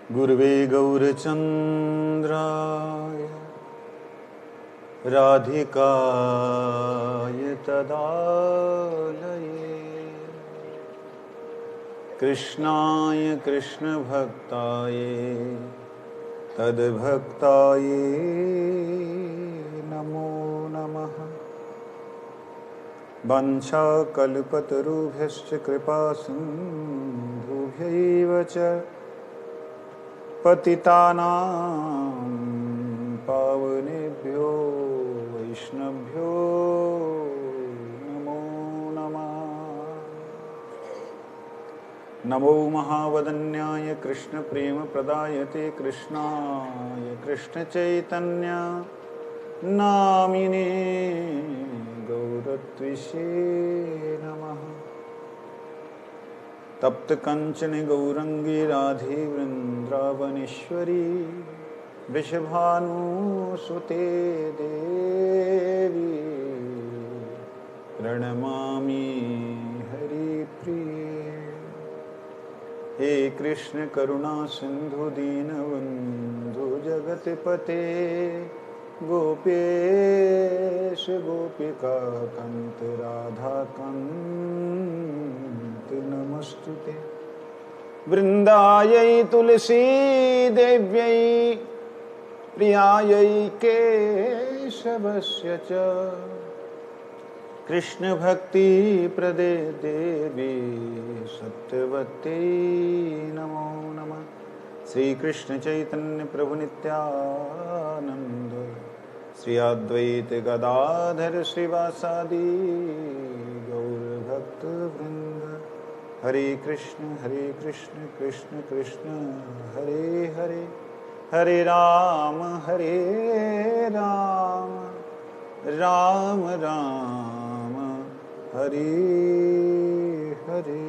गुरुवे गौरचन्द्राय राधिकाय तदालये कृष्णाय कृष्णभक्ताय तद्भक्ताय नमो नमः। वंशाकल्पतरुभ्यश्च कृपासिन्धुभ्यैव च पतितानां पावनेभ्यो वैष्णवभ्यो नमो नमः। नमो महावदन्याय कृष्णप्रेमप्रदायते कृष्णाय कृष्णचैतन्य नामिने गौरत्विषे नमः। तप्त कंचन गौरंगी राधे वृंदावनेश्वरी वृषभानुसुते देवी प्रणमामि हरिप्रिये। हे कृष्ण करुणा सिंधु दीनबंधु जगतपते गोपेश गोपिका कांत राधा कांत नमस्तुते। वृंदायै तुलसी देव्यै प्रियायै केशवस्य च कृष्ण भक्ति प्रदे देवी सत्यवत्यै नमो नमः। श्री कृष्ण चैतन्य प्रभु नित्यानंद श्री अद्वैत गदाधर श्रीवासादि गौर भक्त वृंद। हरे कृष्ण कृष्ण कृष्ण हरे हरे हरे राम राम राम हरे हरे।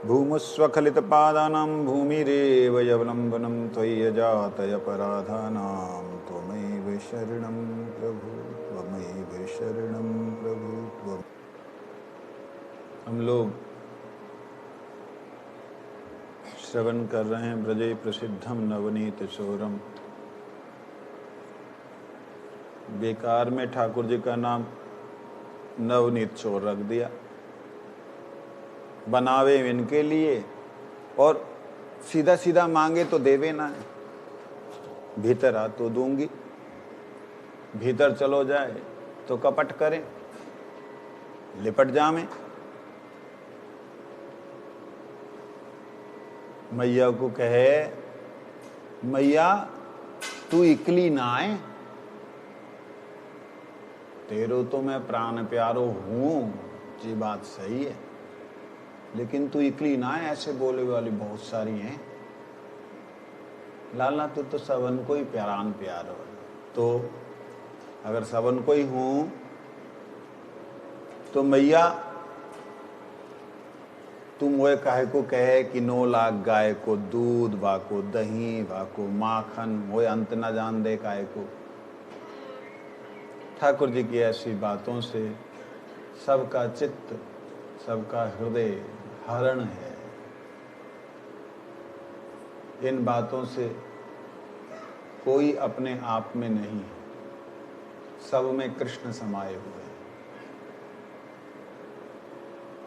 भूमस्वखलितपादानां भूमिरेव यवलम्बनं त्वय्यजातयपराधानां त्वमैव शरणं प्रभु त्वमैव शरणं प्रभु त्वम्। हम लोग श्रवण कर रहे हैं ब्रजे प्रसिद्धम नवनीत चोरम। बेकार में ठाकुर जी का नाम नवनीत चोर रख दिया। बनावे इनके लिए और सीधा सीधा मांगे तो देवे ना। भीतर आ तो दूंगी, भीतर चलो जाए तो कपट करें, लिपट जावे। मैया को कहे मैया तू इकली ना आए, तेरो तो मैं प्राण प्यारो हूं, ये बात सही है, लेकिन तू इकली ना है। ऐसे बोले वाली बहुत सारी हैं। लाला तू तो सबन को ही प्यारान प्यार हो, तो अगर सबन को ही हूं तो मैया तुम वो काहे को कहे कि 9 लाख गाय को दूध वाको दही वाको माखन वो अंत न जान दे काहे को। ठाकुर जी की ऐसी बातों से सबका चित्त सबका हृदय हरण है। इन बातों से कोई अपने आप में नहीं, सब में कृष्ण समाये हुए हैं।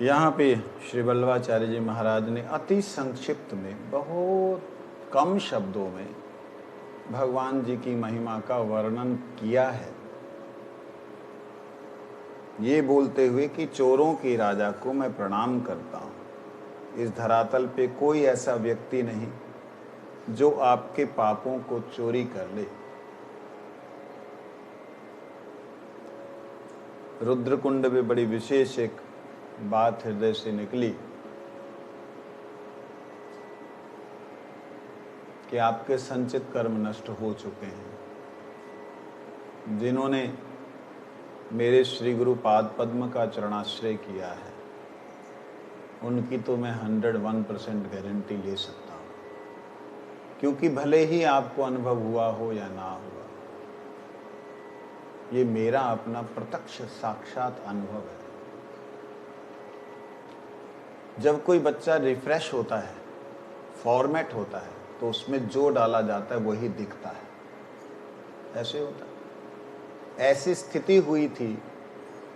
यहाँ पे श्री वल्लभाचार्य जी महाराज ने अति संक्षिप्त में बहुत कम शब्दों में भगवान जी की महिमा का वर्णन किया है, ये बोलते हुए कि चोरों के राजा को मैं प्रणाम करता हूँ। इस धरातल पे कोई ऐसा व्यक्ति नहीं जो आपके पापों को चोरी कर ले। रुद्रकुंड में बड़ी विशेष एक बात हृदय से निकली कि आपके संचित कर्म नष्ट हो चुके हैं। जिन्होंने मेरे श्री गुरु पाद पद्म का चरणाश्रय किया है उनकी तो मैं 101% गारंटी ले सकता हूँ, क्योंकि भले ही आपको अनुभव हुआ हो या ना हुआ, ये मेरा अपना प्रत्यक्ष साक्षात अनुभव है। जब कोई बच्चा रिफ्रेश होता है फॉर्मेट होता है, तो उसमें जो डाला जाता है वही दिखता है। ऐसे होता है। ऐसी स्थिति हुई थी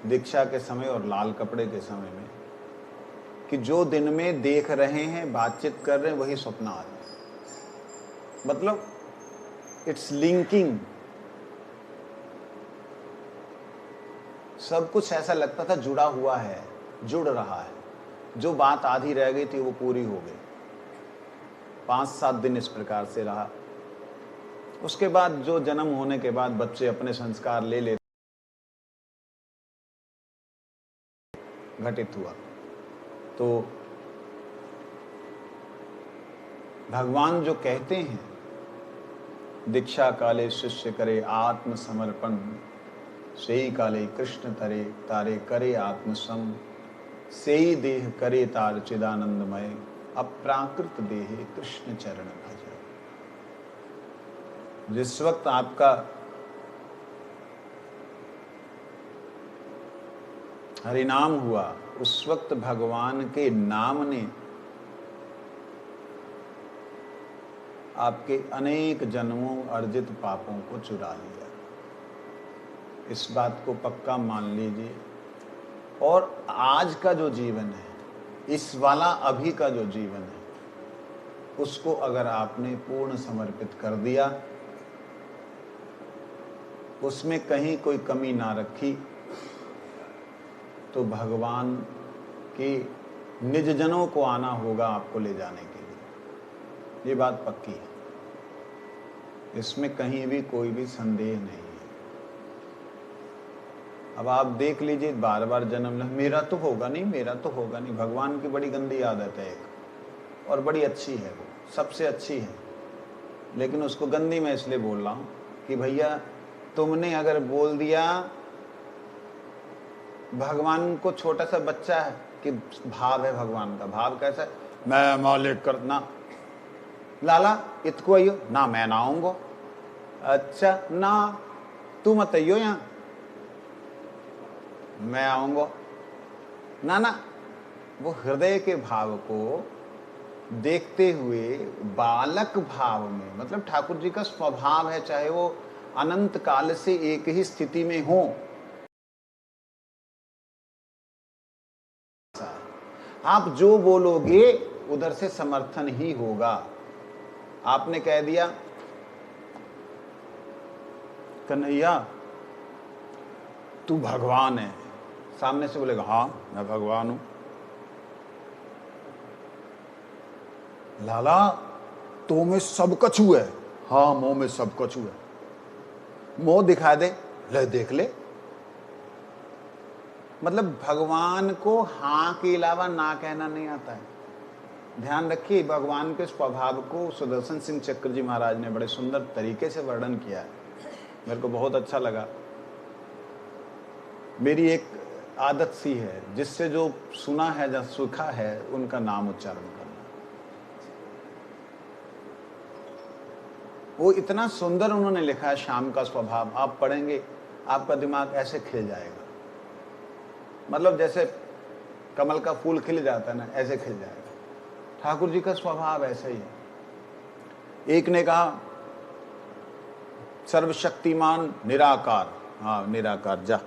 दीक्षा के समय और लाल कपड़े के समय में कि जो दिन में देख रहे हैं, बातचीत कर रहे हैं, वही स्वप्न आ रहा। मतलब इट्स लिंकिंग। सब कुछ ऐसा लगता था जुड़ा हुआ है, जुड़ रहा है। जो बात आधी रह गई थी वो पूरी हो गई। 5-7 दिन इस प्रकार से रहा। उसके बाद जो जन्म होने के बाद बच्चे अपने संस्कार ले लेते, घटित हुआ। तो भगवान जो कहते हैं, दीक्षा काले शिष्य करे आत्मसमर्पण, सेई काले कृष्ण तरे तारे करे आत्मसम, सेई देह करे तार चिदानंदमय, अप्राकृत देहे कृष्ण चरण भज। जिस वक्त आपका हरिनाम हुआ, उस वक्त भगवान के नाम ने आपके अनेक जन्मों अर्जित पापों को चुरा लिया। इस बात को पक्का मान लीजिए। और आज का जो जीवन है, इस वाला अभी का जो जीवन है, उसको अगर आपने पूर्ण समर्पित कर दिया, उसमें कहीं कोई कमी ना रखी, तो भगवान के निज जनों को आना होगा आपको ले जाने के लिए। ये बात पक्की है, इसमें कहीं भी कोई भी संदेह नहीं है। अब आप देख लीजिए, बार बार जन्म ले, मेरा तो होगा नहीं, मेरा तो होगा नहीं। भगवान की बड़ी गंदी आदत है एक, और बड़ी अच्छी है, वो सबसे अच्छी है, लेकिन उसको गंदी मैं इसलिए बोल रहा हूँ कि भैया तुमने अगर बोल दिया, भगवान को छोटा सा बच्चा है कि भाव है भगवान का। भाव कैसा है? मैं मालिक करना, लाला इतको आइयो ना, मैं ना आऊंगा। अच्छा ना, तू मत आइयो यहाँ, मैं आऊंगा ना। ना, वो हृदय के भाव को देखते हुए बालक भाव में, मतलब ठाकुर जी का स्वभाव है, चाहे वो अनंत काल से एक ही स्थिति में हो, आप जो बोलोगे उधर से समर्थन ही होगा। आपने कह दिया कन्हैया तू भगवान है, सामने से बोलेगा हाँ मैं भगवान हूं। लाला तो में सब कछु है, हाँ मोह में सब कछु है। मोह दिखा दे, ले देख ले। मतलब भगवान को हाँ के अलावा ना कहना नहीं आता है। ध्यान रखिए, भगवान के स्वभाव को सुदर्शन सिंह चक्र जी महाराज ने बड़े सुंदर तरीके से वर्णन किया है, मेरे को बहुत अच्छा लगा। मेरी एक आदत सी है, जिससे जो सुना है या सूखा है उनका नाम उच्चारण करना। वो इतना सुंदर उन्होंने लिखा है, श्याम का स्वभाव। आप पढ़ेंगे आपका दिमाग ऐसे खिल जाएगा, मतलब जैसे कमल का फूल खिल जाता है ना, ऐसे खिल जाएगा। ठाकुर जी का स्वभाव ऐसा ही है। एक ने कहा सर्वशक्तिमान निराकार, हाँ निराकार जा,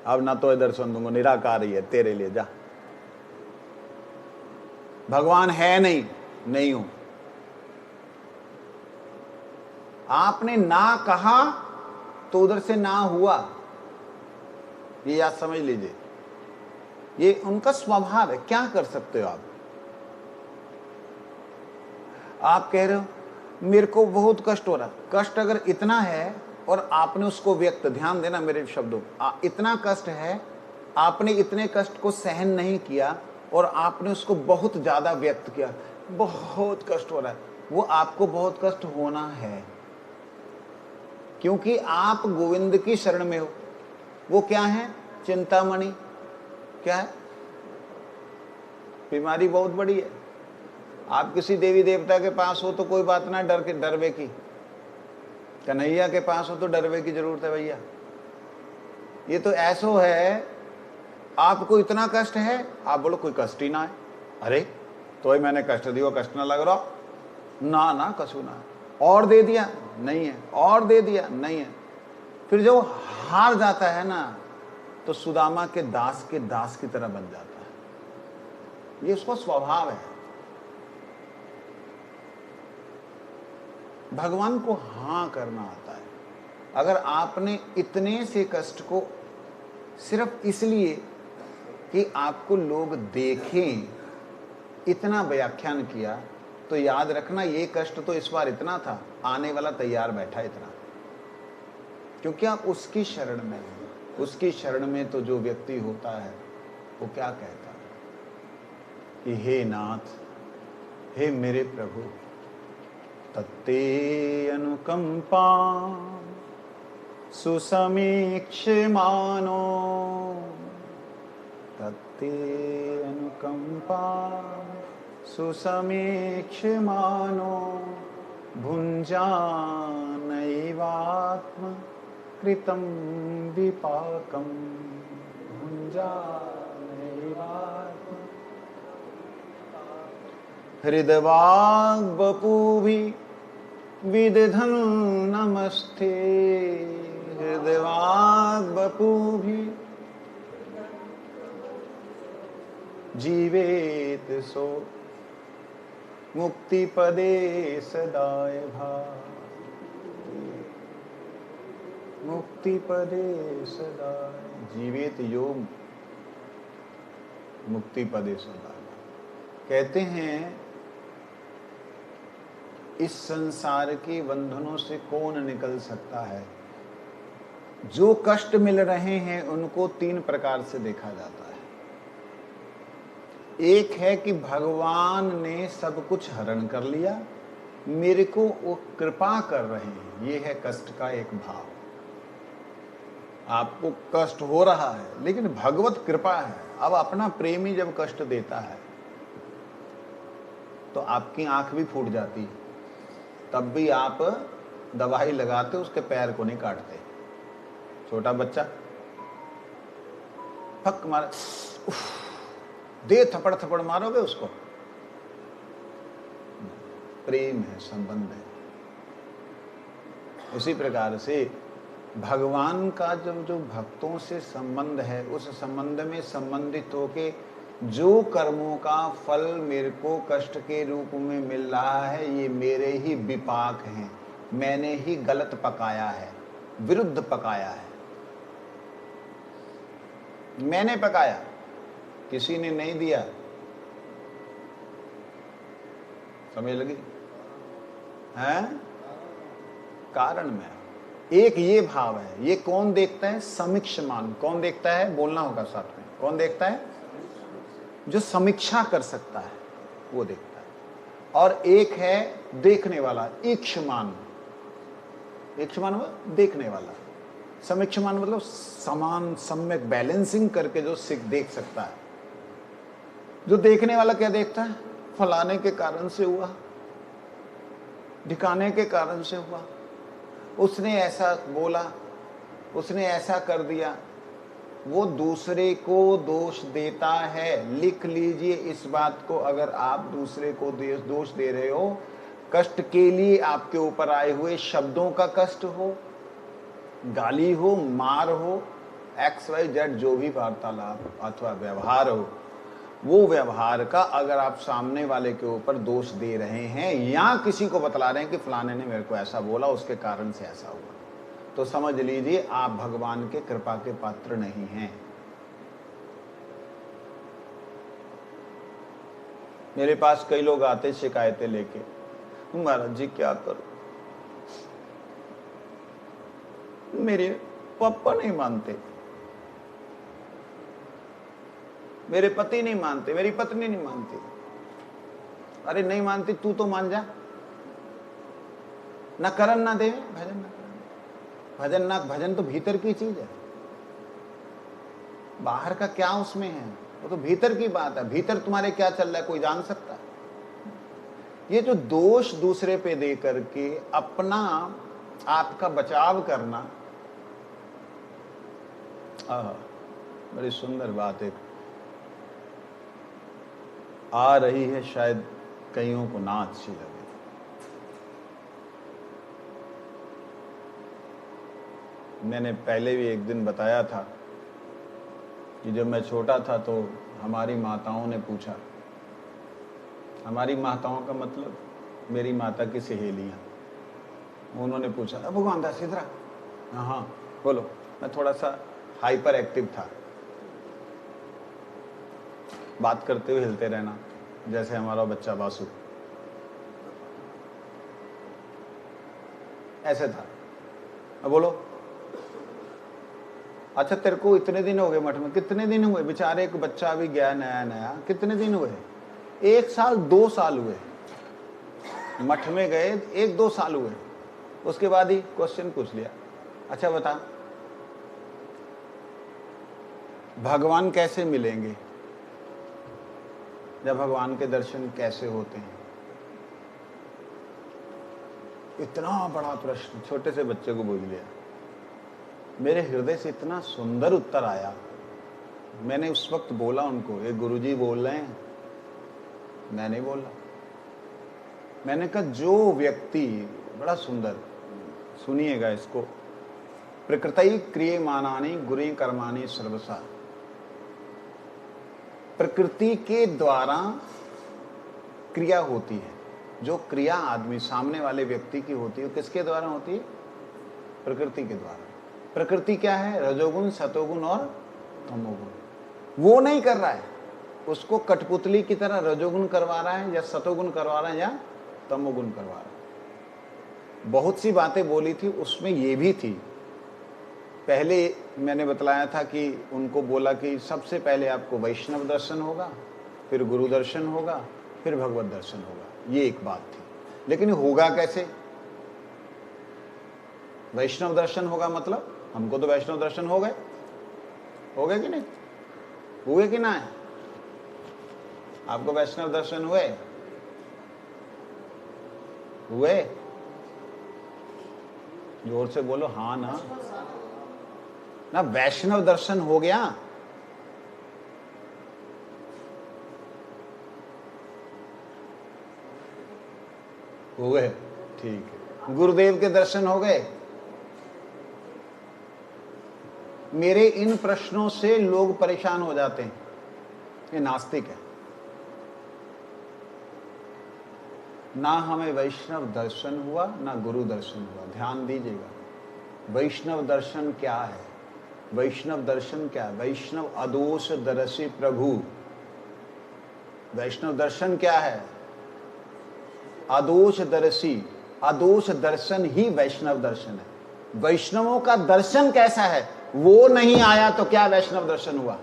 अब ना तो इधर सुन दूंगा, निराकार ही है तेरे लिए, जा। भगवान है नहीं, नहीं हूं। आपने ना कहा तो उधर से ना हुआ, ये याद समझ लीजिए। ये उनका स्वभाव है, क्या कर सकते हो आप। आप कह रहे हो मेरे को बहुत कष्ट हो रहा, कष्ट अगर इतना है और आपने उसको व्यक्त, ध्यान देना मेरे शब्दों, इतना कष्ट है, आपने इतने कष्ट को सहन नहीं किया और आपने उसको बहुत ज्यादा व्यक्त किया, बहुत कष्ट हो रहा है, वो आपको बहुत कष्ट होना है, क्योंकि आप गोविंद की शरण में हो। वो क्या है? चिंतामणि। क्या है? बीमारी बहुत बड़ी है। आप किसी देवी देवता के पास हो तो कोई बात ना, डरवे की। कन्हैया के पास हो तो डरवे की जरूरत है भैया। ये तो ऐसो है, आपको इतना कष्ट है, आप बोलो कोई कष्ट ही ना है। अरे तो ही मैंने कष्ट दियो, कष्ट ना लग रहा ना, ना कछु ना, और दे दिया नहीं है, और दे दिया नहीं है। फिर जो हार जाता है ना, तो सुदामा के दास की तरह बन जाता है। ये उसका स्वभाव है। भगवान को हाँ करना आता है। अगर आपने इतने से कष्ट को सिर्फ इसलिए कि आपको लोग देखें इतना व्याख्यान किया, तो याद रखना ये कष्ट तो इस बार इतना था, आने वाला तैयार बैठा इतना, क्योंकि आप उसकी शरण में हैं। उसकी शरण में तो जो व्यक्ति होता है वो क्या कहता है कि हे नाथ, हे मेरे प्रभु, तत्ते अनुकंपा सुसमीक्ष मानो, तत्ते अनुकंपा सुसमीक्ष मानो, भुञ्जानैवात्म कृतं विपाकं, भुञ्जानैवात्म। हृदवाग्वपुभिः विदधन् नमस्ते, हृदवाग्वपुभिः जीवेत सो मुक्तिपदे सदाय भाव, मुक्तिपदे सदाय जीवेत यो मुक्तिपदे सदाय। कहते हैं इस संसार के बंधनों से कौन निकल सकता है। जो कष्ट मिल रहे हैं उनको तीन प्रकार से देखा जाता है। एक है कि भगवान ने सब कुछ हरण कर लिया, मेरे को वो कृपा कर रहे हैं, ये है कष्ट का एक भाव। आपको कष्ट हो रहा है लेकिन भगवत कृपा है। अब अपना प्रेमी जब कष्ट देता है तो आपकी आंख भी फूट जाती है, तब भी आप दवाई लगाते, उसके पैर को नहीं काटते। छोटा बच्चा फक मार, दे थप्पड़ थप्पड़ मारोगे उसको, प्रेम है, संबंध है। उसी प्रकार से भगवान का जब जो भक्तों से संबंध है, उस संबंध में संबंधित होके जो कर्मों का फल मेरे को कष्ट के रूप में मिल रहा है, ये मेरे ही विपाक हैं, मैंने ही गलत पकाया है, विरुद्ध पकाया है, मैंने पकाया, किसी ने नहीं दिया। समझ लगी? हैं? कारण में एक ये भाव है। ये कौन देखता है? समीक्षमान। कौन देखता है? बोलना होगा साथ में। कौन देखता है? जो समीक्षा कर सकता है वो देखता है। और एक है देखने वाला, ईक्षमान। ईक्षमान मतलब देखने वाला, समीक्षमान मतलब समान सम्यक बैलेंसिंग करके जो देख सकता है। जो देखने वाला क्या देखता है? फलाने के कारण से हुआ, ढिकाने के कारण से हुआ, उसने ऐसा बोला, उसने ऐसा कर दिया, वो दूसरे को दोष देता है। लिख लीजिए इस बात को, अगर आप दूसरे को दोष दे रहे हो, कष्ट के लिए आपके ऊपर आए हुए शब्दों का कष्ट हो, गाली हो, मार हो, XYZ जो भी वार्तालाप अथवा व्यवहार हो, वो व्यवहार का अगर आप सामने वाले के ऊपर दोष दे रहे हैं या किसी को बतला रहे हैं कि फलाने ने मेरे को ऐसा बोला, उसके कारण से ऐसा हुआ, तो समझ लीजिए आप भगवान के कृपा के पात्र नहीं हैं। मेरे पास कई लोग आते शिकायतें लेके, महाराज जी क्या करो, मेरे पापा नहीं मानते, मेरे पति नहीं मानते, मेरी पत्नी नहीं मानती। अरे नहीं मानती तू तो मान जा, ना करन ना दे भजन, ना भजन ना, भजन तो भीतर की चीज है, बाहर का क्या उसमें है, वो तो भीतर की बात है। भीतर तुम्हारे क्या चल रहा है कोई जान सकता है? ये जो दोष दूसरे पे दे करके अपना आपका बचाव करना, बड़ी सुंदर बात है। आ रही है, शायद कईयों को ना अच्छी लगे। मैंने पहले भी एक दिन बताया था कि जब मैं छोटा था तो हमारी माताओं ने पूछा, हमारी माताओं का मतलब मेरी माता की सहेलियाँ, उन्होंने पूछा, अब भगवान दास इधर आ। हाँ हाँ बोलो। मैं थोड़ा सा हाइपर एक्टिव था, बात करते हुए हिलते रहना, जैसे हमारा बच्चा बासु, ऐसे था। अब बोलो, अच्छा तेरे को इतने दिन हो गए मठ में? कितने दिन हुए? बेचारे एक बच्चा अभी गया नया नया, कितने दिन हुए? 1 साल 2 साल हुए मठ में गए, 1-2 साल हुए। उसके बाद ही क्वेश्चन पूछ लिया, अच्छा बता भगवान कैसे मिलेंगे, जब भगवान के दर्शन कैसे होते हैं? इतना बड़ा प्रश्न छोटे से बच्चे को बोल दिया। मेरे हृदय से इतना सुंदर उत्तर आया। मैंने उस वक्त बोला उनको, ये गुरुजी बोल रहे हैं, मैं नहीं बोला। मैंने कहा जो व्यक्ति, बड़ा सुंदर, सुनिएगा इसको, प्रकृति क्रियमाणानि गुरि कर्माणि सर्वसा, प्रकृति के द्वारा क्रिया होती है। जो क्रिया आदमी सामने वाले व्यक्ति की होती है, किसके द्वारा होती है? प्रकृति के द्वारा। प्रकृति क्या है? रजोगुण, सतोगुण और तमोगुण। वो नहीं कर रहा है, उसको कठपुतली की तरह रजोगुण करवा रहा है, या सतोगुण करवा रहा है, या तमोगुण करवा रहा है। बहुत सी बातें बोली थी, उसमें ये भी थी। पहले मैंने बतलाया था कि उनको बोला कि सबसे पहले आपको वैष्णव दर्शन होगा, फिर गुरु दर्शन होगा, फिर भगवत दर्शन होगा। ये एक बात थी, लेकिन होगा कैसे? वैष्णव दर्शन होगा मतलब हमको तो वैष्णव दर्शन हो गए कि नहीं हुए? कि ना है? आपको वैष्णव दर्शन हुए? जोर से बोलो, हाँ ना ना। वैष्णव दर्शन हो गया? हो गए, ठीक है। गुरुदेव के दर्शन हो गए? मेरे इन प्रश्नों से लोग परेशान हो जाते हैं, ये नास्तिक है। ना हमें वैष्णव दर्शन हुआ, ना गुरु दर्शन हुआ। ध्यान दीजिएगा, वैष्णव दर्शन क्या है? वैष्णव दर्शन क्या है? वैष्णव अदोष दर्शी प्रभु। वैष्णव दर्शन क्या है? अदोष दर्शी, अदोष दर्शन ही वैष्णव दर्शन है। वैष्णवों का दर्शन कैसा है, वो नहीं आया तो क्या वैष्णव दर्शन हुआ?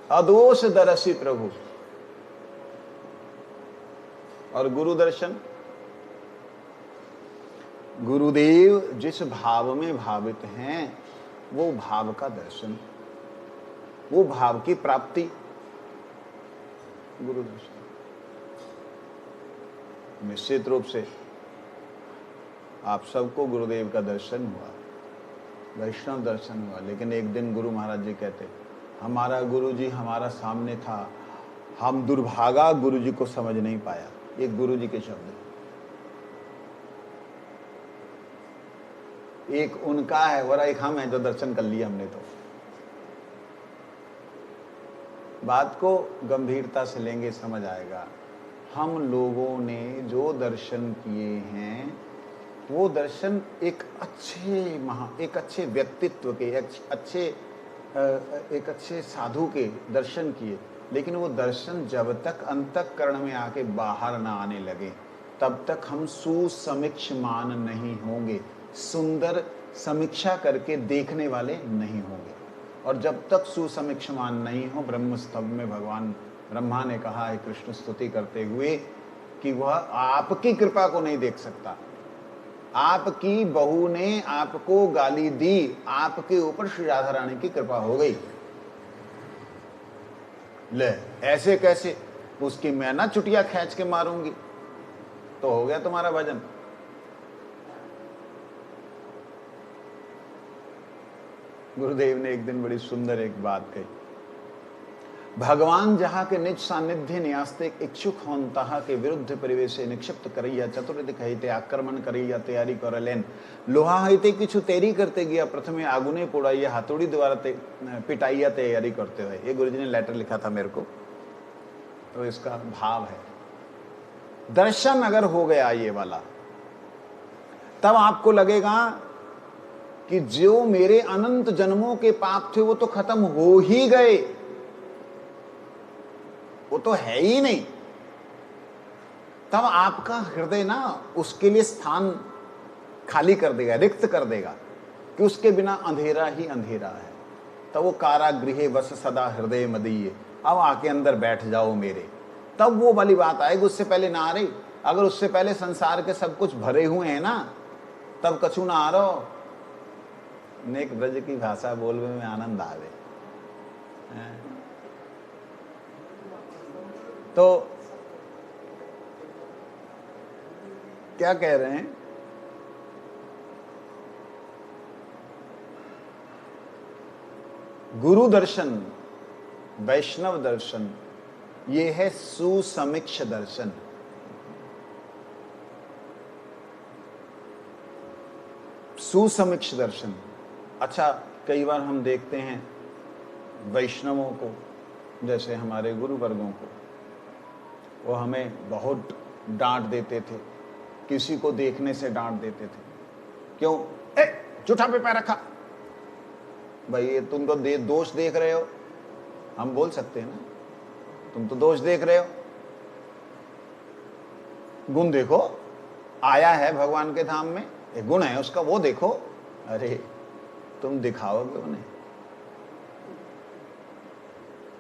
अदोष दर्शी प्रभु। और गुरु दर्शन, गुरुदेव जिस भाव में भावित हैं, वो भाव का दर्शन, वो भाव की प्राप्ति, गुरु दर्शन। निश्चित रूप से आप सबको गुरुदेव का दर्शन हुआ, वैष्णव दर्शन हुआ, लेकिन एक दिन गुरु महाराज जी कहते, हमारा गुरु जी हमारा सामने था, हम दुर्भागा गुरु जी को समझ नहीं पाया। एक गुरु जी के शब्द, एक उनका है और एक हम हैं जो दर्शन कर लिया हमने। तो बात को गंभीरता से लेंगे, समझ आएगा। हम लोगों ने जो दर्शन किए हैं, वो दर्शन एक अच्छे व्यक्तित्व के, एक अच्छे साधु के दर्शन किए, लेकिन वो दर्शन जब तक अंतःकरण में आके बाहर ना आने लगे, तब तक हम सुसमीक्षमान नहीं होंगे, सुंदर समीक्षा करके देखने वाले नहीं होंगे। और जब तक सुसमीक्षमान नहीं हो, ब्रह्म स्तंभ में भगवान ब्रह्मा ने कहा है कृष्ण स्तुति करते हुए कि वह आपकी कृपा को नहीं देख सकता। आपकी बहू ने आपको गाली दी, आपके ऊपर श्री राधा रानी की कृपा हो गई। ले ऐसे कैसे? उसकी मैं ना चुटिया खींच के मारूंगी तो हो गया तुम्हारा भजन। गुरुदेव ने एक दिन बड़ी सुंदर एक बात कही, भगवान जहाँ के निज सानिध्य न्यास्ते इच्छुक होंता के विरुद्ध परिवेशे निक्षिप्त करैया चतुर्दिक कहते आक्रमण करैया तैयारी करलेन लोहा हईते किछु तेरी करते गया प्रथमे आगुने पोड़ाइया हाथोड़ी द्वारा पिटाइया तैयारी करते हुए। ये गुरुजी ने लेटर लिखा था मेरे को, तो इसका भाव है दर्शन अगर हो गया ये वाला, तब आपको लगेगा कि जो मेरे अनंत जन्मों के पाप थे वो तो खत्म हो ही गए, वो तो है ही नहीं। तब आपका हृदय ना उसके लिए स्थान खाली कर देगा, रिक्त कर देगा कि उसके बिना अंधेरा ही अंधेरा है। तब वो कारागृहे बस सदा हृदय मदीय, अब आके अंदर बैठ जाओ मेरे, तब वो वाली बात आएगी। उससे पहले ना आ रही। अगर उससे पहले संसार के सब कुछ भरे हुए हैं ना, तब कछु ना आ रहो। नेक ब्रज की भाषा बोलने में आनंद आवे। तो क्या कह रहे हैं, गुरु दर्शन, वैष्णव दर्शन, ये है सुसमीक्ष दर्शन। सुसमीक्ष दर्शन। अच्छा, कई बार हम देखते हैं वैष्णवों को, जैसे हमारे गुरु वर्गों को, वो हमें बहुत डांट देते थे, किसी को देखने से डांट देते थे। क्यों? जूठा पे पैर रखा, भाई ये तुम तो दोष देख रहे हो। हम बोल सकते हैं ना, तुम तो दोष देख रहे हो, गुण देखो, आया है भगवान के धाम में, एक गुण है उसका, वो देखो। अरे तुम दिखाओगे उन्हें,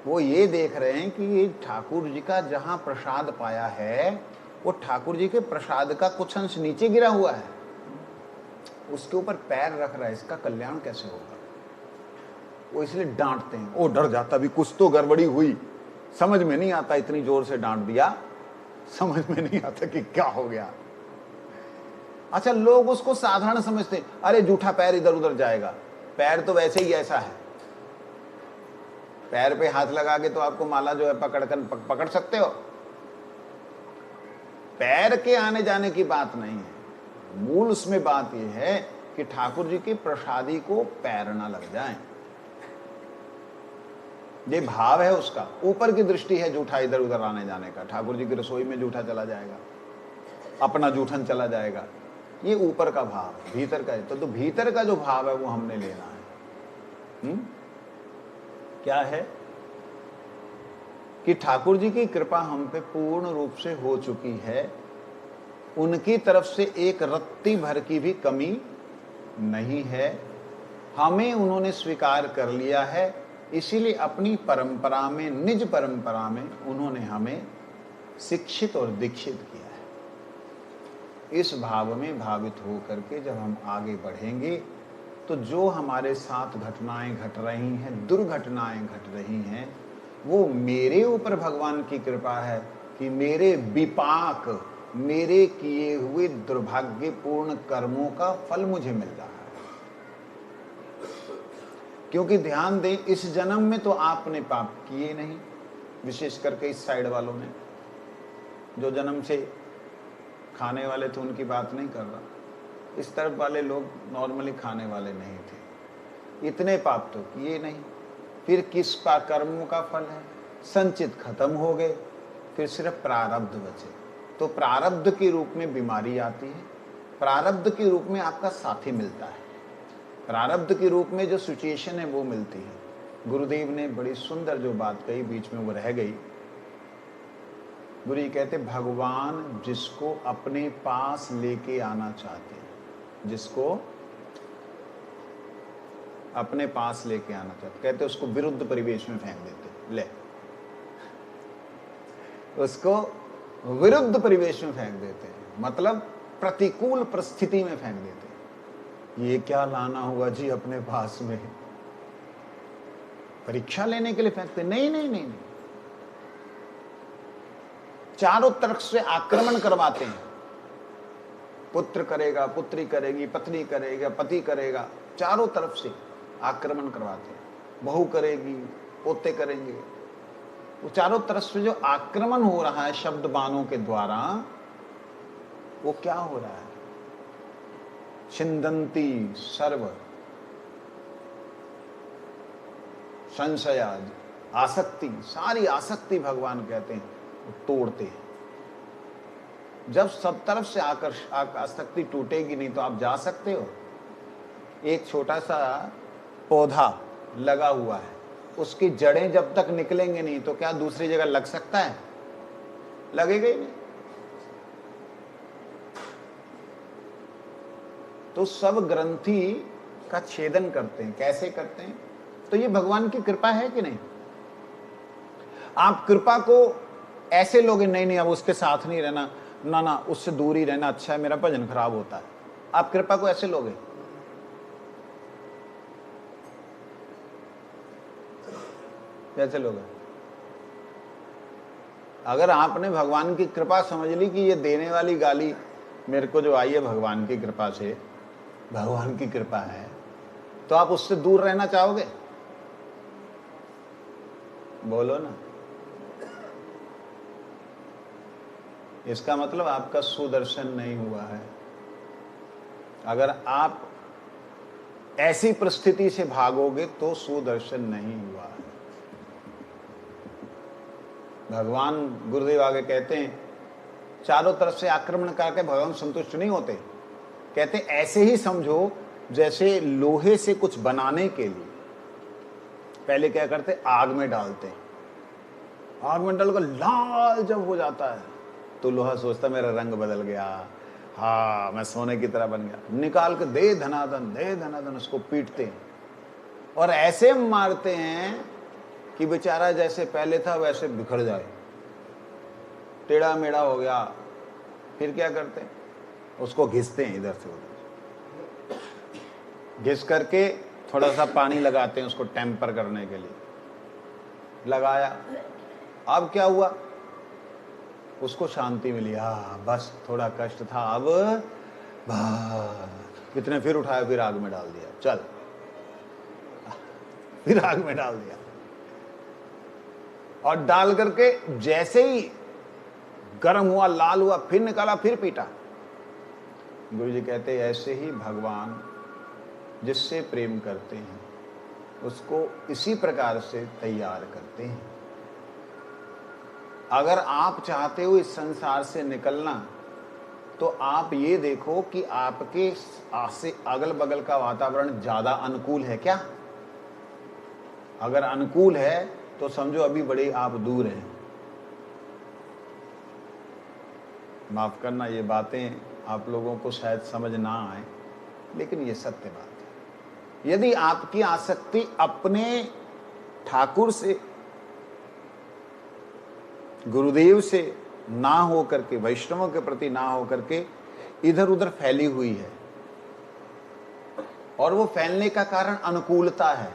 वो ये देख रहे हैं कि ये ठाकुर जी का जहां प्रसाद पाया है, वो ठाकुर जी के प्रसाद का कुछ अंश नीचे गिरा हुआ है, उसके ऊपर पैर रख रहा है, इसका कल्याण कैसे होगा? वो इसलिए डांटते हैं। वो डर जाता भी कुछ तो गड़बड़ी हुई, समझ में नहीं आता, इतनी जोर से डांट दिया, समझ में नहीं आता कि क्या हो गया। अच्छा, लोग उसको साधारण समझते हैं, अरे जूठा पैर इधर उधर जाएगा, पैर तो वैसे ही ऐसा है, पैर पे हाथ लगा के तो आपको माला जो है पकड़ सकते हो। पैर के आने जाने की बात नहीं है, मूल उसमें बात यह है कि ठाकुर जी के प्रसादी को पैर ना लग जाए, ये भाव है उसका। ऊपर की दृष्टि है जूठा इधर उधर आने जाने का, ठाकुर जी की रसोई में जूठा चला जाएगा, अपना जूठन चला जाएगा, ये ऊपर का भाव। भीतर का है तो भीतर का जो भाव है वो हमने लेना है। क्या है कि ठाकुर जी की कृपा हम पे पूर्ण रूप से हो चुकी है, उनकी तरफ से एक रत्ती भर की भी कमी नहीं है, हमें उन्होंने स्वीकार कर लिया है, इसीलिए अपनी परंपरा में, निज परंपरा में उन्होंने हमें शिक्षित और दीक्षित किया है। इस भाव में भावित हो करके जब हम आगे बढ़ेंगे तो जो हमारे साथ घटनाएं घट रही हैं, दुर्घटनाएं घट रही हैं, वो मेरे ऊपर भगवान की कृपा है कि मेरे विपाक, मेरे किए हुए दुर्भाग्यपूर्ण कर्मों का फल मुझे मिल रहा है। क्योंकि ध्यान दें, इस जन्म में तो आपने पाप किए नहीं, विशेष करके इस साइड वालों ने, जो जन्म से खाने वाले थे उनकी बात नहीं कर रहा, इस तरफ वाले लोग नॉर्मली खाने वाले नहीं थे, इतने पाप तो किए नहीं। फिर किस कर्मों का फल है? संचित खत्म हो गए, फिर सिर्फ प्रारब्ध बचे। तो प्रारब्ध के रूप में बीमारी आती है, प्रारब्ध के रूप में आपका साथी मिलता है, प्रारब्ध के रूप में जो सिचुएशन है वो मिलती है। गुरुदेव ने बड़ी सुंदर जो बात कही, बीच में वो रह गई। गुरु जी कहते, भगवान जिसको अपने पास लेके आना चाहते हैं, जिसको अपने पास लेके आना चाहते, कहते उसको विरुद्ध परिवेश में फेंक देते। ले, उसको विरुद्ध परिवेश में फेंक देते हैं, मतलब प्रतिकूल परिस्थिति में फेंक देते हैं। ये क्या लाना हुआ जी अपने पास में, परीक्षा लेने के लिए फेंकते? नहीं नहीं नहीं, नहीं। चारों तरफ से आक्रमण करवाते हैं, पुत्र करेगा, पुत्री करेगी, पत्नी करेगा, पति करेगा, चारों तरफ से आक्रमण करवाते हैं, बहू करेगी, पोते करेंगे। वो चारों तरफ से जो आक्रमण हो रहा है शब्द बाणों के द्वारा, वो क्या हो रहा है? छिंदंती सर्व संशयाद, आसक्ति, सारी आसक्ति भगवान कहते हैं वो तोड़ते हैं। जब सब तरफ से आसक्ति टूटेगी नहीं तो आप जा सकते हो? एक छोटा सा पौधा लगा हुआ है, उसकी जड़ें जब तक निकलेंगे नहीं तो क्या दूसरी जगह लग सकता है? लगेगा ही नहीं। तो सब ग्रंथि का छेदन करते हैं। कैसे करते हैं? तो ये भगवान की कृपा है कि नहीं? आप कृपा को ऐसे लोगे, नहीं नहीं अब उसके साथ नहीं रहना, ना ना उससे दूर ही रहना अच्छा है, मेरा भजन खराब होता है। आप कृपा को ऐसे लोगे? कैसे लोगे? अगर आपने भगवान की कृपा समझ ली कि ये देने वाली गाली मेरे को जो आई है भगवान की कृपा से, भगवान की कृपा है, तो आप उससे दूर रहना चाहोगे? बोलो ना। इसका मतलब आपका सुदर्शन नहीं हुआ है। अगर आप ऐसी परिस्थिति से भागोगे तो सुदर्शन नहीं हुआ है। भगवान गुरुदेव आगे कहते हैं, चारों तरफ से आक्रमण करके भगवान संतुष्ट नहीं होते। कहते ऐसे ही समझो जैसे लोहे से कुछ बनाने के लिए पहले क्या करते? आग में डालते हैं। आग में डालकर लाल जब हो जाता है तो लोहा सोचता मेरा रंग बदल गया, हाँ मैं सोने की तरह बन गया। निकाल के दे धनाधन उसको पीटते हैं और ऐसे मारते हैं कि बेचारा जैसे पहले था वैसे बिखर जाए, टेढ़ा मेढ़ा हो गया। फिर क्या करते हैं? उसको घिसते हैं इधर से उधर, घिस करके थोड़ा सा पानी लगाते हैं उसको टेम्पर करने के लिए। लगाया, अब क्या हुआ? उसको शांति मिली, हाँ बस थोड़ा कष्ट था, अब कितने फिर उठाया, फिर आग में डाल दिया, चल फिर आग में डाल दिया। और डाल करके जैसे ही गर्म हुआ, लाल हुआ, फिर निकाला, फिर पीटा। गुरु जी कहते ऐसे ही भगवान जिससे प्रेम करते हैं उसको इसी प्रकार से तैयार करते हैं। अगर आप चाहते हो इस संसार से निकलना तो आप ये देखो कि आपके से अगल बगल का वातावरण ज्यादा अनुकूल है क्या? अगर अनुकूल है तो समझो अभी बड़े आप दूर हैं। माफ करना, ये बातें आप लोगों को शायद समझ ना आए, लेकिन ये सत्य बात है। यदि आपकी आसक्ति अपने ठाकुर से, गुरुदेव से ना हो करके, वैष्णवों के प्रति ना हो करके इधर उधर फैली हुई है और वो फैलने का कारण अनुकूलता है,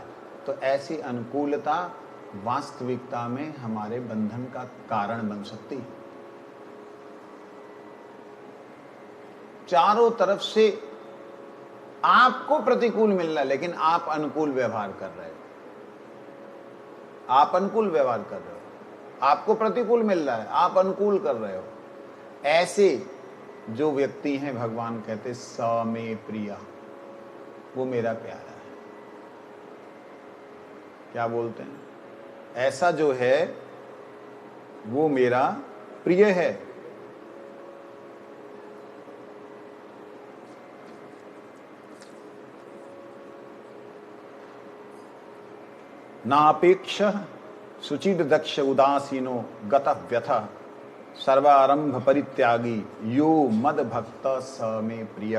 तो ऐसी अनुकूलता वास्तविकता में हमारे बंधन का कारण बन सकती है। चारों तरफ से आपको प्रतिकूल मिल रहा है लेकिन आप अनुकूल व्यवहार कर रहे हो। आप अनुकूल व्यवहार कर रहे हो, आपको प्रतिकूल मिल रहा है, आप अनुकूल कर रहे हो। ऐसे जो व्यक्ति हैं भगवान कहते स मे प्रिया, वो मेरा प्यारा है। क्या बोलते हैं? ऐसा जो है वो मेरा प्रिय है। नापेक्ष सुचिद दक्ष उदासीनो गत व्यथ सर्वारंभ परित्यागी यो मद भक्त स मे प्रिय।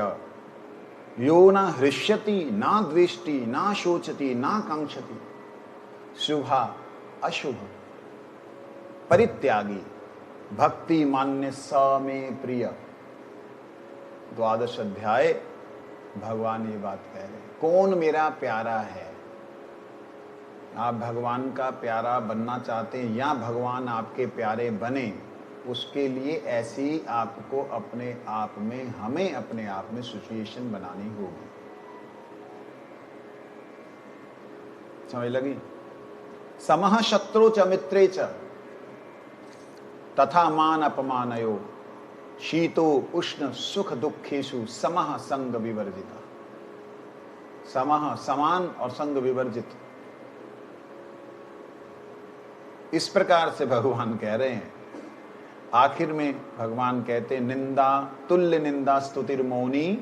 यो न हृष्यति ना द्वेष्टि ना शोचति ना कांक्षति शुभा अशुभ परित्यागी भक्ति मान्य स मे प्रिय। 12 अध्याय भगवान ये बात कह रहे हैं। कौन मेरा प्यारा है? आप भगवान का प्यारा बनना चाहते हैं या भगवान आपके प्यारे बने, उसके लिए ऐसी आपको अपने आप में, हमें अपने आप में सिचुएशन बनानी होगी। समझ लगी? समः शत्रु च मित्रे च तथा मान अपमानयो शीतो उष्ण सुख दुखेषु समः संग विवर्जिता। समः समान और संग विवर्जित, इस प्रकार से भगवान कह रहे हैं। आखिर में भगवान कहते हैं, निंदा तुल्य निंदा स्तुतिर्मौनी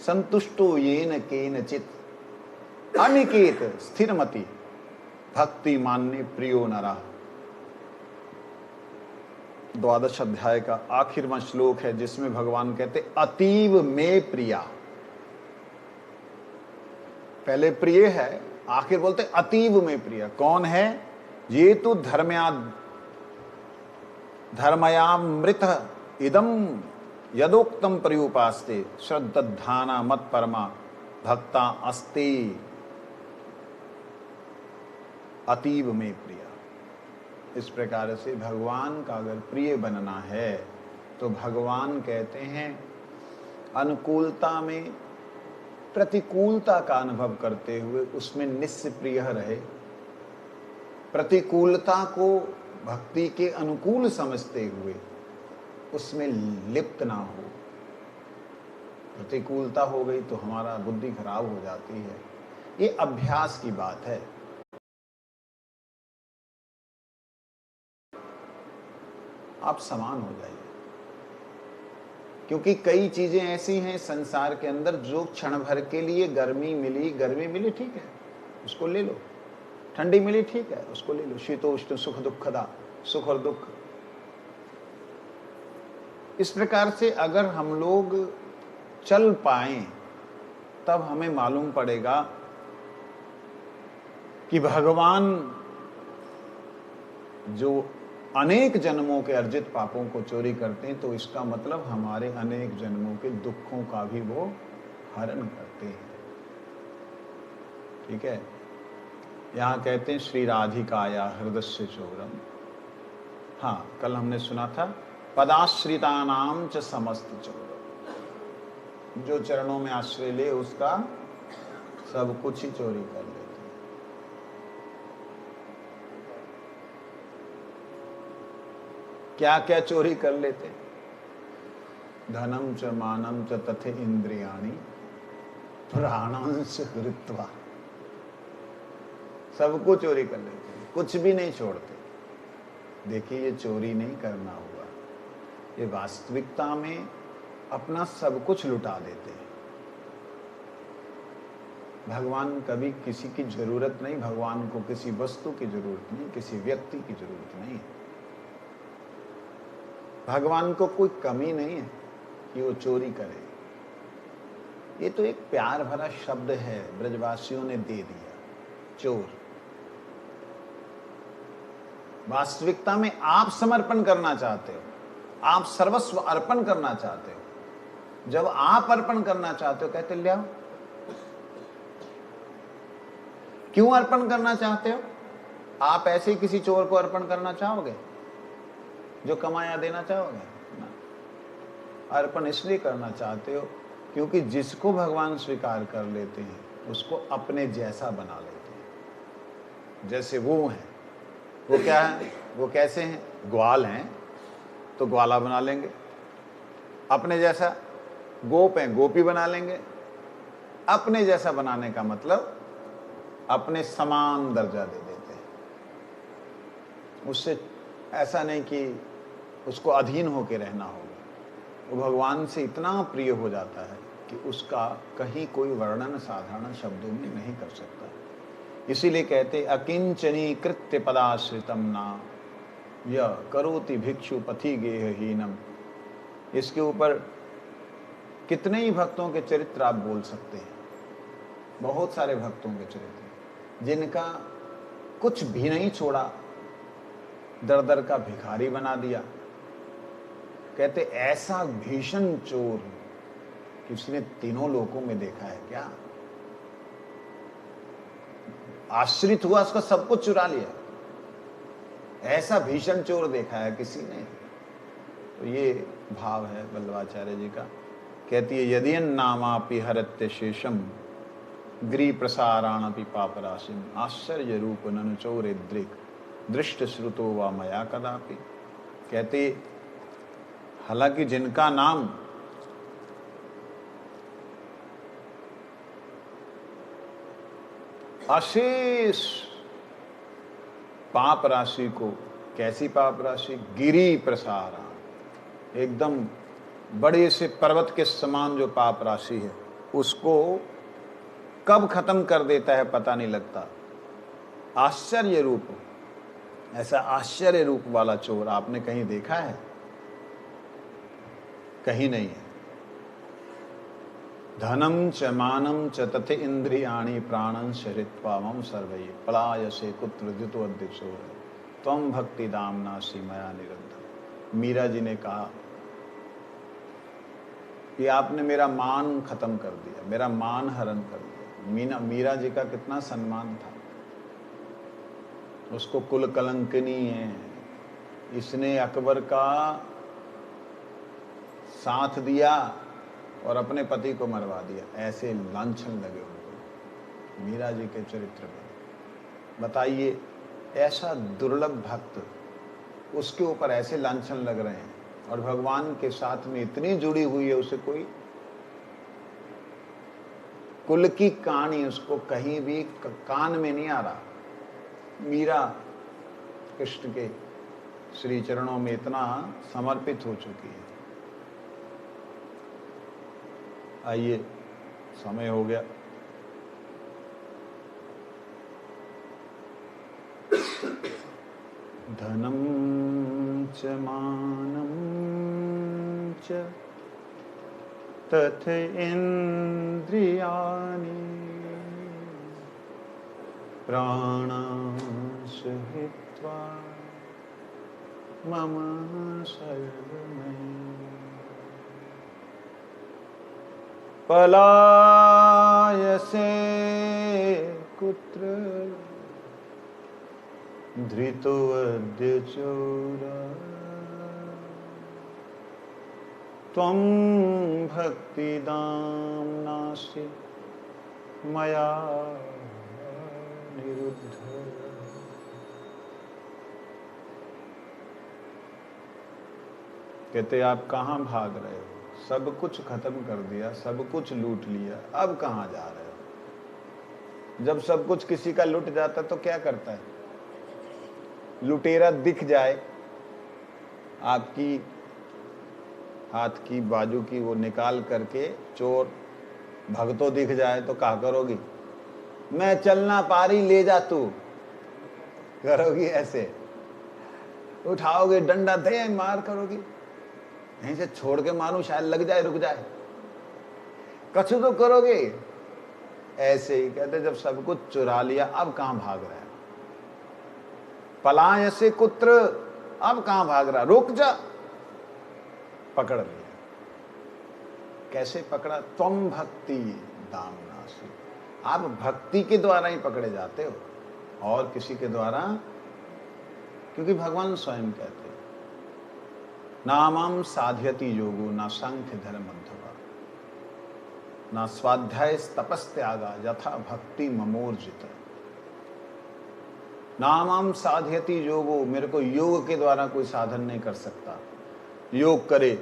संतुष्टो येन केनचित् अनिकेत स्थिरमति भक्ति मान्य प्रियो नरः। 12 अध्याय का आखिरवां श्लोक है जिसमें भगवान कहते अतीव में प्रिया। पहले प्रिय है, आखिर बोलते अतीव में प्रिय। कौन है? ये तो धर्मयामृत इदम यदोक्तम प्रयुपास्ते श्रद्धाना मत परमा भक्ता अस्ते अतीव में प्रिय। इस प्रकार से भगवान का अगर प्रिय बनना है तो भगवान कहते हैं अनुकूलता में प्रतिकूलता का अनुभव करते हुए उसमें निस्प्रिय रहे, प्रतिकूलता को भक्ति के अनुकूल समझते हुए उसमें लिप्त ना हो। प्रतिकूलता हो गई तो हमारा बुद्धि खराब हो जाती है। ये अभ्यास की बात है। आप समान हो जाइए, क्योंकि कई चीजें ऐसी हैं संसार के अंदर जो क्षण भर के लिए गर्मी मिली ठीक है उसको ले लो, ठंडी मिली ठीक है उसको ले लो, शीतोष्ण सुख दुखदा, सुख और दुख। इस प्रकार से अगर हम लोग चल पाए तब हमें मालूम पड़ेगा कि भगवान जो अनेक जन्मों के अर्जित पापों को चोरी करते हैं तो इसका मतलब हमारे अनेक जन्मों के दुखों का भी वो हरण करते हैं। ठीक है, यहां कहते हैं श्री राधिकाया हृदय चोरम। हाँ, कल हमने सुना था पदाश्रिता नाम च समस्त चोरम। जो चरणों में आश्रय ले उसका सब कुछ ही चोरी कर लेते हैं। क्या क्या चोरी कर लेते हैं? धनम च मानम च तथे इंद्रियाणि प्राणांश हृत्वा। सबको चोरी कर लेते हैं, कुछ भी नहीं छोड़ते। देखिए, ये चोरी नहीं करना हुआ, ये वास्तविकता में अपना सब कुछ लुटा देते हैं। भगवान कभी किसी की जरूरत नहीं, भगवान को किसी वस्तु की जरूरत नहीं, किसी व्यक्ति की जरूरत नहीं है। भगवान को कोई कमी नहीं है कि वो चोरी करे। ये तो एक प्यार भरा शब्द है, ब्रजवासियों ने दे दिया, चोर। वास्तविकता में आप समर्पण करना चाहते हो, आप सर्वस्व अर्पण करना चाहते हो। जब आप अर्पण करना चाहते हो कहते ले आओ। क्यों अर्पण करना चाहते हो? आप ऐसे ही किसी चोर को अर्पण करना चाहोगे जो कमाया देना चाहोगे ना? अर्पण इसलिए करना चाहते हो क्योंकि जिसको भगवान स्वीकार कर लेते हैं उसको अपने जैसा बना लेते हैं। जैसे वो हैं, वो क्या है, वो कैसे हैं? ग्वाल हैं तो ग्वाला बना लेंगे, अपने जैसा। गोप हैं, गोपी बना लेंगे। अपने जैसा बनाने का मतलब अपने समान दर्जा दे देते हैं। उससे ऐसा नहीं कि उसको अधीन होकर रहना होगा। वो भगवान से इतना प्रिय हो जाता है कि उसका कहीं कोई वर्णन साधारण शब्दों में नहीं कर सकता। इसीलिए कहते अकिंचनी कृत्य पदाश्रितम ना य करोति भिक्षु पथि गेहहीनम। इसके ऊपर कितने ही भक्तों के चरित्र आप बोल सकते हैं। बहुत सारे भक्तों के चरित्र जिनका कुछ भी नहीं छोड़ा, दर दर का भिखारी बना दिया। कहते ऐसा भीषण चोर कि उसने तीनों लोकों में देखा है क्या? आश्रित हुआ, उसका सब कुछ चुरा लिया। ऐसा भीषण चोर देखा है किसी ने? तो ये भाव है वल्लभाचार्य जी का। कहती है यदि नामापि हरत्य शेषम गिरी प्रसाराणपि पापराशिम आश्चर्य रूप ननु चौरिद्रिक दृष्ट श्रुतो व मया कदापि। कहते हालांकि जिनका नाम अशेष पाप राशि को, कैसी पाप राशि, गिरी प्रसारा, एकदम बड़े से पर्वत के समान जो पाप राशि है उसको कब खत्म कर देता है पता नहीं लगता। आश्चर्य रूप, ऐसा आश्चर्य रूप वाला चोर आपने कहीं देखा है? कहीं नहीं है। धनम च मानम च तथे इंद्रियाणि प्राणं शरित्वा मम सर्वै पलायसे कुत्र द्युतोऽद्य चोर त्वं भक्ति दाम्नासि मया निरंतर। मीरा जी ने कहा कि आपने मेरा मान खत्म कर दिया, मेरा मान हरण कर दिया। मीरा जी का कितना सम्मान था, उसको कुल कलंकनी है, इसने अकबर का साथ दिया और अपने पति को मरवा दिया। ऐसे लांछन लगे उनको मीरा जी के चरित्र में। बताइए, ऐसा दुर्लभ भक्त, उसके ऊपर ऐसे लांछन लग रहे हैं और भगवान के साथ में इतनी जुड़ी हुई है उसे कोई कुल की कहानी उसको कहीं भी कान में नहीं आ रहा। मीरा कृष्ण के श्री चरणों में इतना समर्पित हो चुकी है। आइए, समय हो गया। धनम च मानम च तथ इंद्रियाणि प्राणांश हित्वा मम सर्वमय पलायसे कुत्र धृतोऽद्य चोर त्वं भक्ति दाम्नासि मया निरुद्ध। कहते आप कहाँ भाग रहे हो? सब कुछ खत्म कर दिया, सब कुछ लूट लिया, अब कहाँ जा रहे हो? जब सब कुछ किसी का लुट जाता तो क्या करता है? लुटेरा दिख जाए, आपकी हाथ की बाजू की वो निकाल करके चोर भगतो दिख जाए तो क्या करोगी? मैं चलना पारी, ले जा तू, करोगी ऐसे? उठाओगे डंडा, दे मार करोगी? यहीं से छोड़ के मारूं, शायद लग जाए, रुक जाए, कछु तो करोगे। ऐसे ही कहते जब सब कुछ चुरा लिया अब कहां भाग रहा है? पलायसे कुत्र, अब कहां भाग रहा? रुक जा। पकड़ लिया। कैसे पकड़ा? त्वं भक्ति दाम्नासि, आप भक्ति के द्वारा ही पकड़े जाते हो और किसी के द्वारा, क्योंकि भगवान स्वयं कहते हैं नामं साध्यति योगो न सांख्य धर्म अध्वा न स्वाध्याय तपस्त्यागा यथा भक्ति ममोर्जित। नामं साध्यति योगो, मेरे को योग के द्वारा कोई साधन नहीं कर सकता। योग करे,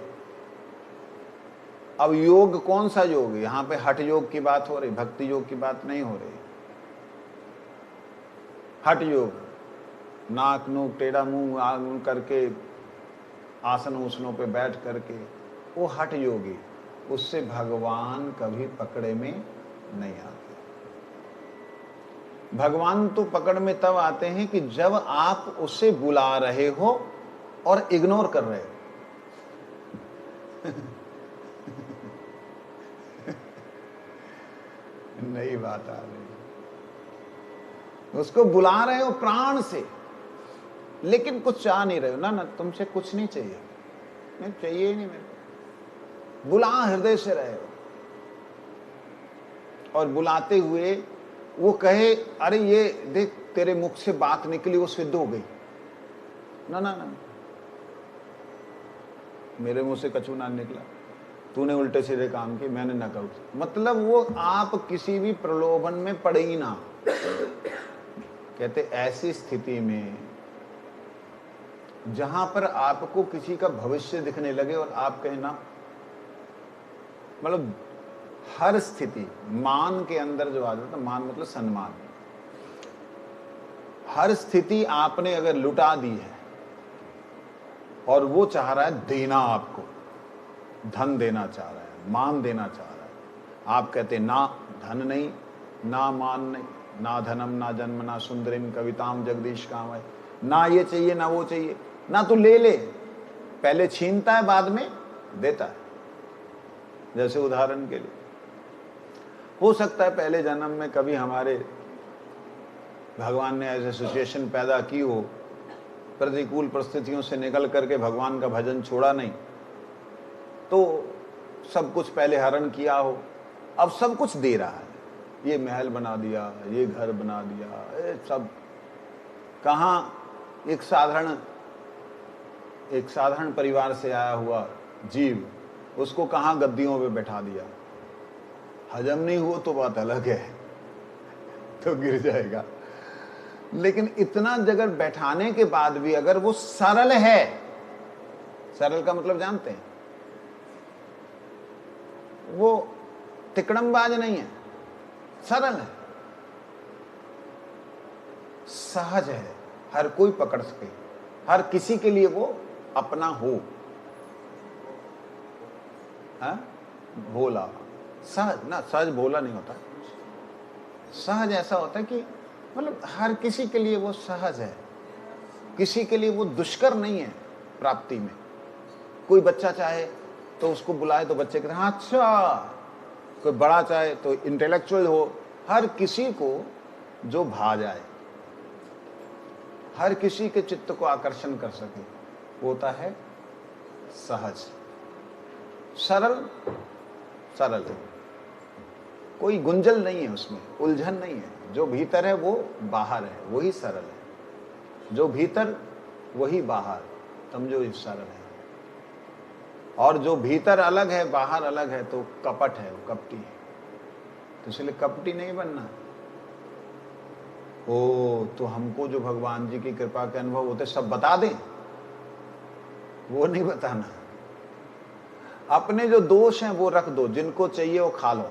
अब योग कौन सा योग? यहां पे हठ योग की बात हो रही, भक्ति योग की बात नहीं हो रही। हठ योग, नाक नूक टेढ़ा मुंह आग करके आसन उसनों पे बैठ करके, वो हठ योगी, उससे भगवान कभी पकड़े में नहीं आते। भगवान तो पकड़ में तब आते हैं कि जब आप उसे बुला रहे हो और इग्नोर कर रहे हो। नई बात आ रही, उसको बुला रहे हो प्राण से, लेकिन कुछ चाह नहीं रहे हो। ना ना, तुमसे कुछ नहीं चाहिए, नहीं चाहिए ही नहीं मेरे को। बुला हृदय से रहे हो और बुलाते हुए वो कहे अरे ये देख तेरे मुख से बात निकली वो सिद्ध हो गई। ना ना ना, मेरे मुंह से कछु ना निकला, तूने उल्टे सीधे काम किए, मैंने न करूँ। मतलब वो आप किसी भी प्रलोभन में पड़े ही ना। कहते ऐसी स्थिति में जहां पर आपको किसी का भविष्य दिखने लगे और आप कहें ना, मतलब हर स्थिति मान के अंदर जो आ जाता, मान मतलब सम्मान, हर स्थिति आपने अगर लुटा दी है और वो चाह रहा है देना, आपको धन देना चाह रहा है, मान देना चाह रहा है, आप कहते ना धन नहीं, ना मान नहीं, ना धनम ना जन्म ना सुंदरिम कविताम जगदीश काम है, ना ये चाहिए ना वो चाहिए, ना तो ले ले, पहले छीनता है बाद में देता है। जैसे उदाहरण के लिए हो सकता है पहले जन्म में कभी हमारे भगवान ने ऐसे सिचुएशन पैदा की हो, प्रतिकूल परिस्थितियों से निकल करके भगवान का भजन छोड़ा नहीं, तो सब कुछ पहले हरण किया हो, अब सब कुछ दे रहा है, ये महल बना दिया, ये घर बना दिया, ये सब। कहाँ एक साधारण परिवार से आया हुआ जीव, उसको कहाँ गद्दियों पे बैठा दिया। हजम नहीं हुआ तो बात अलग है, तो गिर जाएगा। लेकिन इतना जगह बैठाने के बाद भी अगर वो सरल है, सरल का मतलब जानते हैं, वो तिकड़मबाज नहीं है, सरल है, सहज है, हर कोई पकड़ सके, हर किसी के लिए वो अपना हो, हाँ? भोला सहज ना, सहज भोला नहीं होता, सहज ऐसा होता है कि मतलब हर किसी के लिए वो सहज है, किसी के लिए वो दुष्कर नहीं है प्राप्ति में। कोई बच्चा चाहे तो उसको बुलाए तो बच्चे कहते हैं हाँ अच्छा, कोई बड़ा चाहे तो इंटेलेक्चुअल हो, हर किसी को जो भा जाए, हर किसी के चित्त को आकर्षण कर सके, वो होता है सहज। सरल सरल है, कोई गुंजल नहीं है उसमें, उलझन नहीं है। जो भीतर है वो बाहर है, वही सरल है। जो भीतर वही बाहर, समझो ये सरल है। और जो भीतर अलग है बाहर अलग है तो कपट है, वो कपटी है। तो इसलिए कपटी नहीं बनना। ओ तो हमको जो भगवान जी की कृपा के अनुभव होते सब बता दें, वो नहीं बताना। अपने जो दोष हैं वो रख दो, जिनको चाहिए वो खा लो,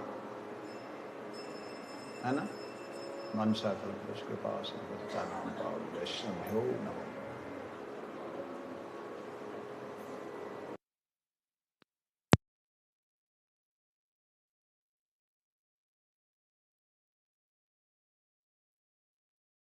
है ना। मनसा कल्पश कृपा वैष्णव